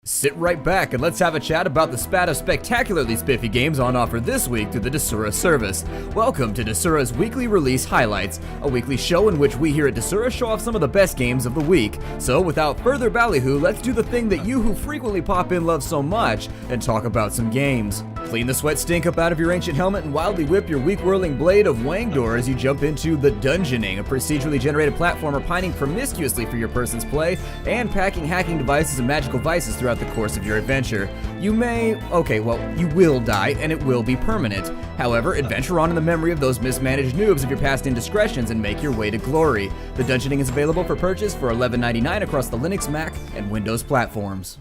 Sit right back and let's have a chat about the spat of spectacularly spiffy games on offer this week through the Desura service. Welcome to Desura's Weekly Release Highlights, a weekly show in which we here at Desura show off some of the best games of the week. So without further ballyhoo, let's do the thing that you who frequently pop in love so much and talk about some games. Clean the sweat stink up out of your ancient helmet and wildly whip your weak-whirling blade of Wangdor as you jump into The Dungeoning, a procedurally generated platformer pining promiscuously for your person's play and packing hacking devices and magical vices throughout the course of your adventure. You you will die, and it will be permanent. However, adventure on in the memory of those mismanaged noobs of your past indiscretions and make your way to glory. The Dungeoning is available for purchase for $11.99 across the Linux, Mac, and Windows platforms.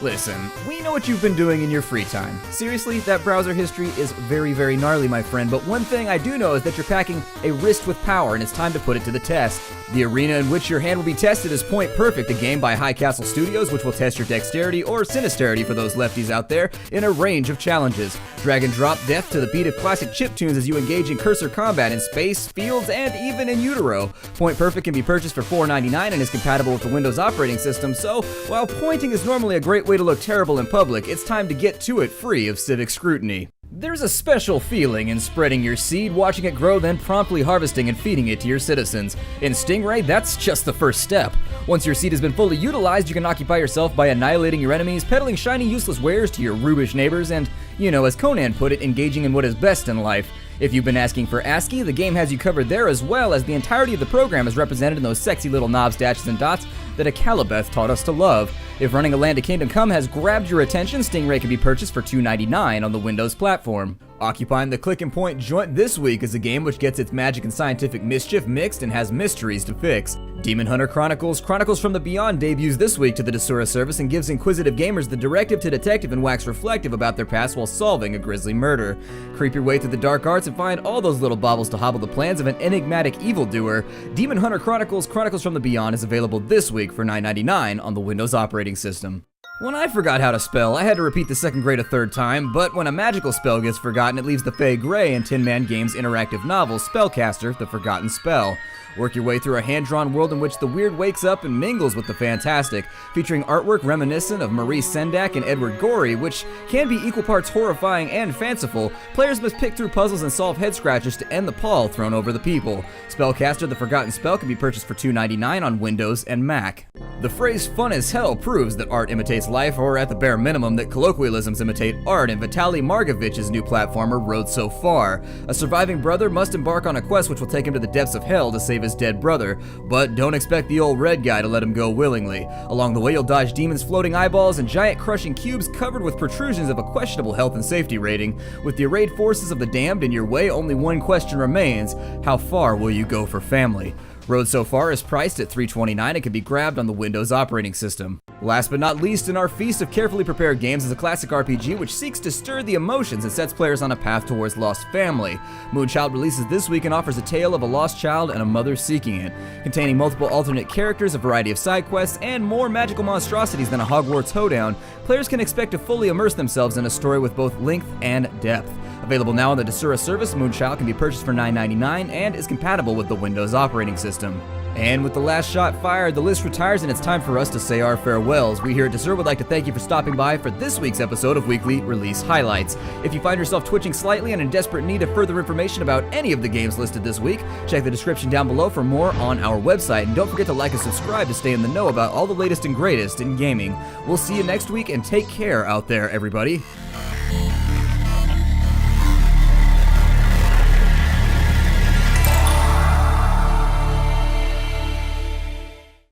Listen, we know what you've been doing in your free time. Seriously, that browser history is very, very gnarly, my friend, but one thing I do know is that you're packing a wrist with power and it's time to put it to the test. The arena in which your hand will be tested is Point Perfect, a game by High Castle Studios which will test your dexterity or sinisterity for those lefties out there in a range of challenges. Drag and drop death to the beat of classic chiptunes as you engage in cursor combat in space, fields, and even in utero. Point Perfect can be purchased for $4.99 and is compatible with the Windows operating system, so while pointing is normally a great way to look terrible in public, it's time to get to it free of civic scrutiny. There's a special feeling in spreading your seed, watching it grow, then promptly harvesting and feeding it to your citizens. In Stingray, that's just the first step. Once your seed has been fully utilized, you can occupy yourself by annihilating your enemies, peddling shiny useless wares to your rubish neighbors, and, as Conan put it, engaging in what is best in life. If you've been asking for ASCII, the game has you covered there, as well as the entirety of the program is represented in those sexy little knobs, dashes, and dots that Akalabeth taught us to love. If running a Land of Kingdom Come has grabbed your attention, Stingray can be purchased for $2.99 on the Windows platform. Occupying the click and point joint this week is a game which gets its magic and scientific mischief mixed and has mysteries to fix. Demon Hunter Chronicles from the Beyond debuts this week to the Desura service and gives inquisitive gamers the directive to detective and wax reflective about their past while solving a grisly murder. Creep your way through the dark arts and find all those little baubles to hobble the plans of an enigmatic evildoer. Demon Hunter Chronicles from the Beyond is available this week for $9.99 on the Windows operating system. When I forgot how to spell, I had to repeat the second grade a third time, but when a magical spell gets forgotten, it leaves the Fae Gray in Tin Man Games' interactive novel, Spellcaster, The Forgotten Spell. Work your way through a hand-drawn world in which the weird wakes up and mingles with the fantastic, featuring artwork reminiscent of Maurice Sendak and Edward Gorey, which can be equal parts horrifying and fanciful. Players must pick through puzzles and solve head-scratchers to end the pall thrown over the people. Spellcaster The Forgotten Spell can be purchased for $2.99 on Windows and Mac. The phrase fun as hell proves that art imitates life, or at the bare minimum that colloquialisms imitate art in Vitaly Margovich's new platformer Road So Far. A surviving brother must embark on a quest which will take him to the depths of hell to save his dead brother, but don't expect the old red guy to let him go willingly. Along the way you'll dodge demons, floating eyeballs, and giant crushing cubes covered with protrusions of a questionable health and safety rating. With the arrayed forces of the damned in your way, only one question remains: how far will you go for family? Road So Far is priced at $3.29 and can be grabbed on the Windows operating system. Last but not least in our feast of carefully prepared games is a classic RPG which seeks to stir the emotions and sets players on a path towards lost family. Moonchild releases this week and offers a tale of a lost child and a mother seeking it. Containing multiple alternate characters, a variety of side quests, and more magical monstrosities than a Hogwarts hoedown, players can expect to fully immerse themselves in a story with both length and depth. Available now on the Desura service, Moonchild can be purchased for $9.99 and is compatible with the Windows operating system. And with the last shot fired, the list retires and it's time for us to say our farewells. We here at Desura would like to thank you for stopping by for this week's episode of Weekly Release Highlights. If you find yourself twitching slightly and in desperate need of further information about any of the games listed this week, check the description down below for more on our website. And don't forget to like and subscribe to stay in the know about all the latest and greatest in gaming. We'll see you next week and take care out there, everybody.